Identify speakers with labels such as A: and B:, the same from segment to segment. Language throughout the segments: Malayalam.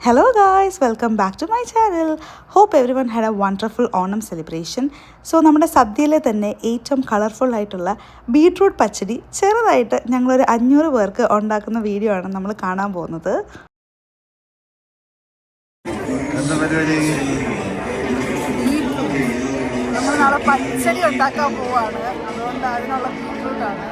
A: Hello guys, welcome back to my channel. Hope everyone had a wonderful Onam celebration. So നമ്മുടെ സദ്യയിലെ തന്നെ ഏറ്റവും കളർഫുൾ ആയിട്ടുള്ള ബീട്രൂട്ട് പച്ചടി ചെറുതായിട്ട് ഞങ്ങളൊരു 500 പേർക്ക് ഉണ്ടാക്കുന്ന വീഡിയോ ആണ് നമ്മൾ കാണാൻ പോകുന്നത്. നമ്മൾ നാളെ പച്ചടി ഉണ്ടാക്കാൻ പോവാണ്. അതുകൊണ്ട് അതിനുള്ള ബീട്രൂട്ടാണ്.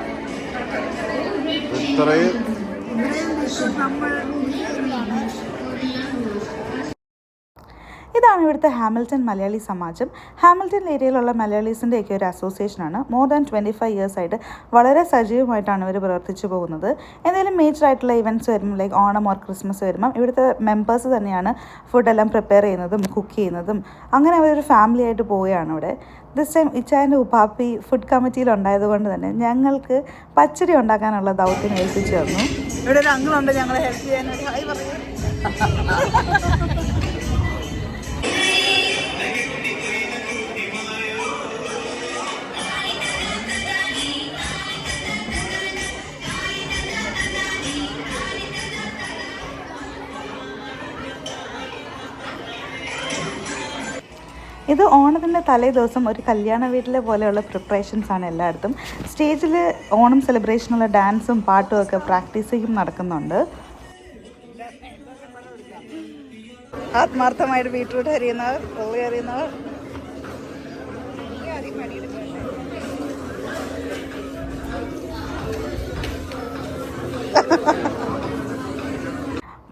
A: ഇതാണ് ഇവിടുത്തെ ഹാമിൽട്ടൺ മലയാളി സമാജം. ഹാമിൽട്ടൺ ഏരിയയിലുള്ള മലയാളീസിൻ്റെയൊക്കെ ഒരു അസോസിയേഷനാണ്. മോർ ദാൻ 25 years ആയിട്ട് വളരെ സജീവമായിട്ടാണ് ഇവർ പ്രവർത്തിച്ചു പോകുന്നത്. എന്തെങ്കിലും മേജർ ആയിട്ടുള്ള ഇവൻറ്റ്സ് വരുമ്പോൾ ലൈക്ക് ഓണം ഓർ ക്രിസ്മസ് വരുമ്പം ഇവിടുത്തെ മെമ്പേഴ്സ് തന്നെയാണ് ഫുഡെല്ലാം പ്രിപ്പയർ ചെയ്യുന്നതും കുക്ക് ചെയ്യുന്നതും. അങ്ങനെ അവരൊരു ഫാമിലി ആയിട്ട് പോവുകയാണ് ഇവിടെ. ദിസ് ടൈം ഇച്ചായൻ്റെ ഉപ്പാപ്പി ഫുഡ് കമ്മിറ്റിയിൽ ഉണ്ടായതുകൊണ്ട് തന്നെ ഞങ്ങൾക്ക് പച്ചടി ഉണ്ടാക്കാനുള്ള ദൗത്യം ഏൽപ്പിച്ചു തന്നു. ഇവിടെ ഒരു അങ്കിളുണ്ട് ഞങ്ങളെ ഹെൽപ്പ് ചെയ്യാനായിട്ട്. ഹായ് പറയൂ. ഇത് ഓണത്തിൻ്റെ തലേ ദിവസം ഒരു കല്യാണ വീട്ടിലെ പോലെയുള്ള പ്രിപ്പറേഷൻസാണ് എല്ലായിടത്തും. സ്റ്റേജിൽ ഓണം സെലിബ്രേഷനുള്ള ഡാൻസും പാട്ടും ഒക്കെ പ്രാക്ടീസിങ്ങും നടക്കുന്നുണ്ട്. ആത്മാർത്ഥമായിട്ട് ബീട്രൂട്ട് അരിയുന്നവർ, ഉള്ളി അരിയുന്നവർ.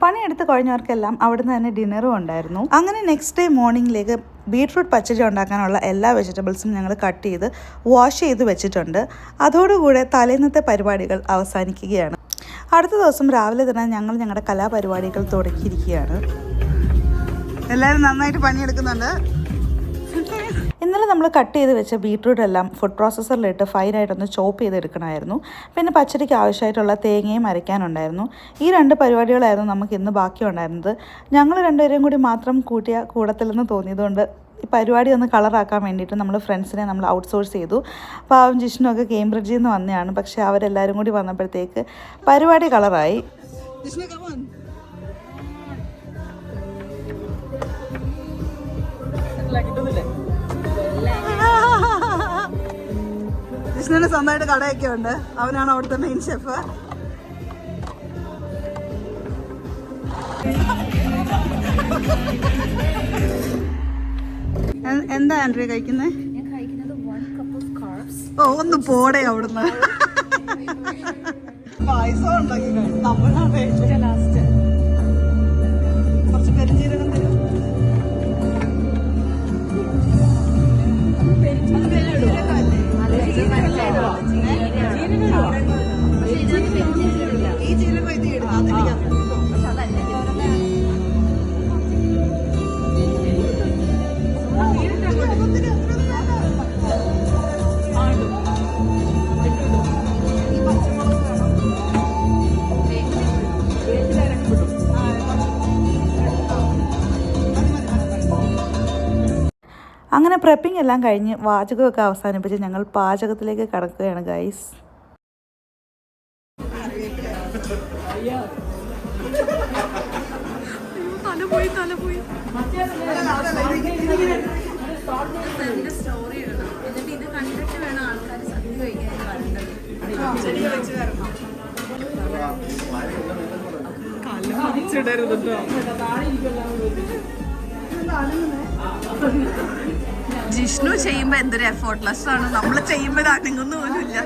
A: പണിയെടുത്ത് കഴിഞ്ഞവർക്കെല്ലാം അവിടുന്ന് തന്നെ ഡിന്നറും ഉണ്ടായിരുന്നു. അങ്ങനെ നെക്സ്റ്റ് ഡേ മോർണിംഗിലേക്ക് ബീട്രൂട്ട് പച്ചടി ഉണ്ടാക്കാനുള്ള എല്ലാ വെജിറ്റബിൾസും ഞങ്ങൾ കട്ട് ചെയ്ത് വാഷ് ചെയ്ത് വെച്ചിട്ടുണ്ട്. അതോടുകൂടെ തലേന്നത്തെ പരിപാടികൾ അവസാനിക്കുകയാണ്. അടുത്ത ദിവസം രാവിലെ തന്നെ ഞങ്ങൾ ഞങ്ങളുടെ കലാപരിപാടികൾ തുടങ്ങിയിരിക്കുകയാണ്. എല്ലാവരും നന്നായിട്ട് പണിയെടുക്കുന്നുണ്ട്. ഇന്നലെ നമ്മൾ കട്ട് ചെയ്ത് വെച്ച ബീട്രൂട്ട് എല്ലാം ഫുഡ് പ്രോസസ്സറിലിട്ട് ഫൈനായിട്ടൊന്ന് ചോപ്പ് ചെയ്തെടുക്കണമായിരുന്നു. പിന്നെ പച്ചടിക്ക് ആവശ്യമായിട്ടുള്ള തേങ്ങയും അരയ്ക്കാനുണ്ടായിരുന്നു. ഈ 2 പരിപാടികളായിരുന്നു നമുക്ക് ഇന്ന് ബാക്കി ഉണ്ടായിരുന്നത്. ഞങ്ങൾ രണ്ടുപേരെയും കൂടി മാത്രം കൂട്ടിയ കൂടത്തിലെന്ന് തോന്നിയതുകൊണ്ട് ഈ പരിപാടി ഒന്ന് കളറാക്കാൻ വേണ്ടിയിട്ട് നമ്മൾ ഫ്രണ്ട്സിനെ നമ്മൾ ഔട്ട്സോഴ്സ് ചെയ്തു. പാവം ജിഷ്ണുവൊക്കെ കേംബ്രിഡ്ജിൽ നിന്ന് വന്നതാണ്. പക്ഷേ അവരെല്ലാവരും കൂടി വന്നപ്പോഴത്തേക്ക് പരിപാടി കളറായി. ജിഷ്ണുവിന് സ്വന്തമായിട്ട് കടയൊക്കെ ഉണ്ട്. അവനാണ് അവിടുത്തെ മെയിൻ ഷെഫ്. എന്താ ആൻഡ്രിയ കഴിക്കുന്നത്? ഓ ഒന്ന് പോടെ അവിടുന്ന്. പായസം ഉണ്ടാക്കി കുറച്ച് പെരുംജീരകം തരും. ഈ ജീരകം ഇത് ഇടുന്നു. അങ്ങനെ പ്രെപ്പിംഗ് എല്ലാം കഴിഞ്ഞ് വാചകമൊക്കെ അവസാനിപ്പിച്ച് ഞങ്ങൾ പാചകത്തിലേക്ക് കടക്കുകയാണ് ഗൈസ്. ജിഷ്ണു ചെയ്യുമ്പോ എന്തൊരു എഫോർട്ട്ലെസ് ആണ്. നമ്മൾ ചെയ്യുമ്പോൾ അനങ്ങുന്ന പോലുമില്ല.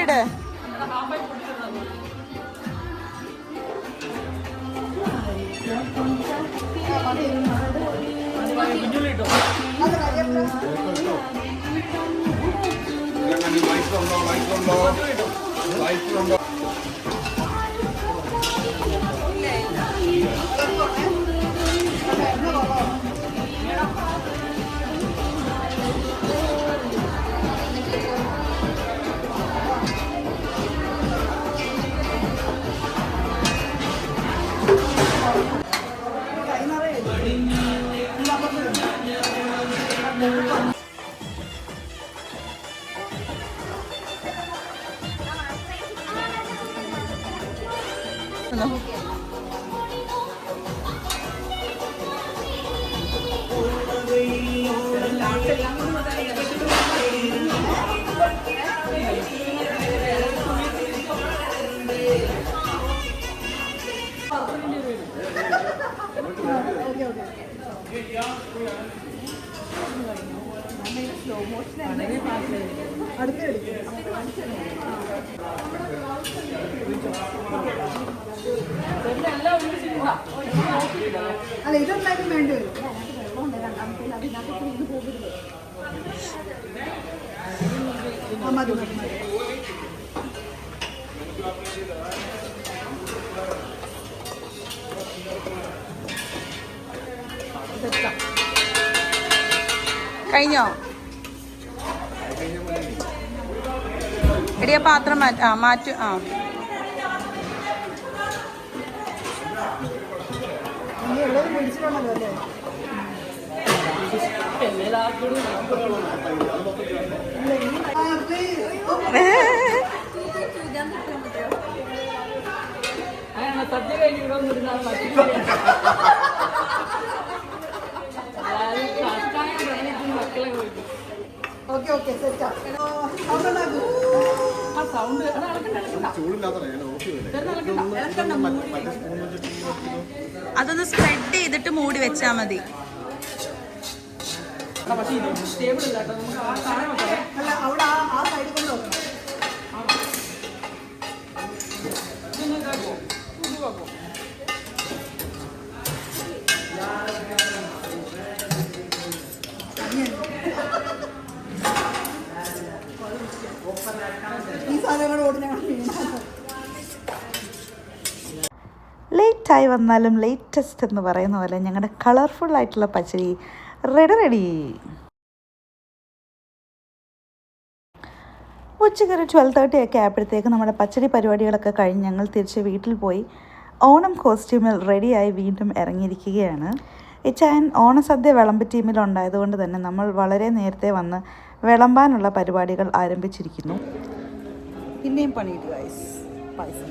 A: ഇട്.
B: അല്ല ഇതെന്തായാലും വേണ്ടി വരും. മതി മതി മതി.
A: കഴിഞ്ഞോ? എടിയ പാത്രം മാറ്റു.
B: എല്ലാവരും മേടിച്ചിട്ടുണ്ടല്ലോ അല്ലേ?
C: സദ്യ കഴിഞ്ഞ് ഇവിടെ വന്നിരുന്നാൽ മക്കളെ പോയിട്ട്
B: ഓക്കെ ഓക്കെ സെറ്റാ.
C: ആ സൗണ്ട്
A: അതൊന്ന് സ്പ്രെഡ് ചെയ്തിട്ട് മൂടി വെച്ചാ മതി.
C: പക്ഷേ ടേബിൾ ഇല്ല കേട്ടോ, നമുക്ക് ആ താഴെ വെക്കാം.
B: അല്ല അവിടെ ആ സൈഡിൽ കൊണ്ട് വെക്കണം. ഈ സാധനങ്ങൾ ഓടിനാണ്.
A: ലേറ്റായി വന്നാലും ലേറ്റസ്റ്റ് എന്ന് പറയുന്ന പോലെ ഞങ്ങളുടെ കളർഫുൾ ആയിട്ടുള്ള പച്ചടി റെഡി. ഉച്ചയ്ക്കൊരു 12:30 ഒക്കെ ആയപ്പോഴത്തേക്ക് നമ്മുടെ പച്ചടി പരിപാടികളൊക്കെ കഴിഞ്ഞ് ഞങ്ങൾ തിരിച്ച് വീട്ടിൽ പോയി ഓണം കോസ്റ്റ്യൂമിൽ റെഡിയായി വീണ്ടും ഇറങ്ങിയിരിക്കുകയാണ്. ഇച്ചായൻ ഓണസദ്യ വിളമ്പ് ടീമിലുണ്ടായതുകൊണ്ട് തന്നെ നമ്മൾ വളരെ നേരത്തെ വന്ന് വിളമ്പാനുള്ള പരിപാടികൾ ആരംഭിച്ചിരിക്കുന്നു.
B: പിന്നെയും പണിയിട്ട് ഗൈസ്. പായസം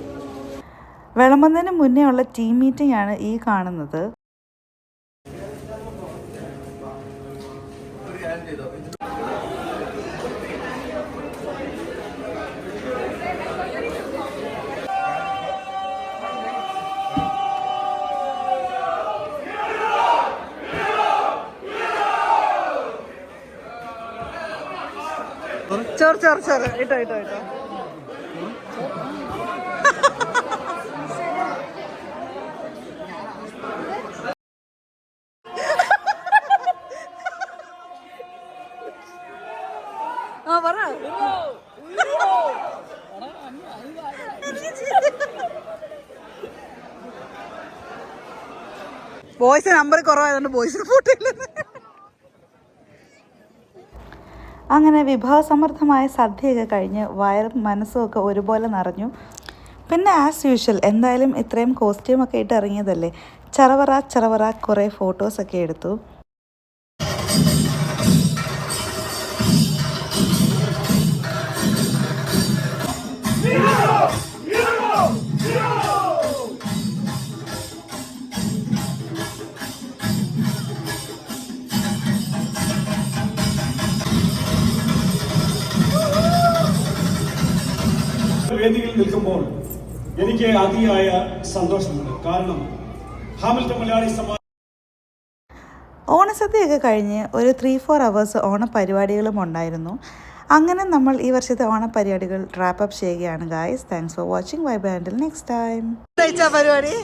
A: വിളമ്പുന്നതിന് മുന്നേ ഉള്ള ടീം മീറ്റിംഗ് ആണ് ഈ കാണുന്നത്.
B: ചോറ് ഇട്ടോ പറ. ബോയ്സ് നമ്പർ കുറവായതുകൊണ്ട് ബോയ്സിന് ഫോട്ടോ.
A: അങ്ങനെ വിഭവസമൃദ്ധമായ സദ്യയൊക്കെ കഴിഞ്ഞ് വയറും മനസ്സും ഒക്കെ ഒരുപോലെ നിറഞ്ഞു. പിന്നെ ആസ് യൂഷ്വൽ എന്തായാലും ഇത്രയും കോസ്റ്റ്യൂമൊക്കെ ഇട്ട് ഇറങ്ങിയതല്ലേ, ചറവറ കുറേ ഫോട്ടോസൊക്കെ എടുത്തു.
D: വേദിയിൽ നിൽക്കുമ്പോൾ എനിക്ക് അതിയായ സന്തോഷമുണ്ട്. കാരണം ഹാമിൽട്ടൺ മലയാളി സമാജം
A: ഓണസദ്യയൊക്കെ കഴിഞ്ഞ് ഒരു 3-4 hours ഓണപരിപാടികളും ഉണ്ടായിരുന്നു. അങ്ങനെ നമ്മൾ ഈ വർഷത്തെ ഓണപരിപാടികൾ റാപ്പപ്പ് ചെയ്യുകയാണ് guys. Thanks for watching. Bye bye until next time.
B: പരിപാടി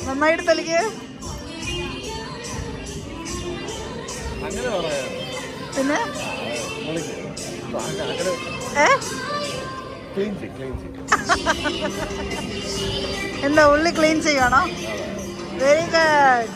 B: നന്നായിട്ട് തലിക്ക്. പിന്നെ എന്താ ഉള്ളി ക്ലീൻ ചെയ്യണോ? Very good.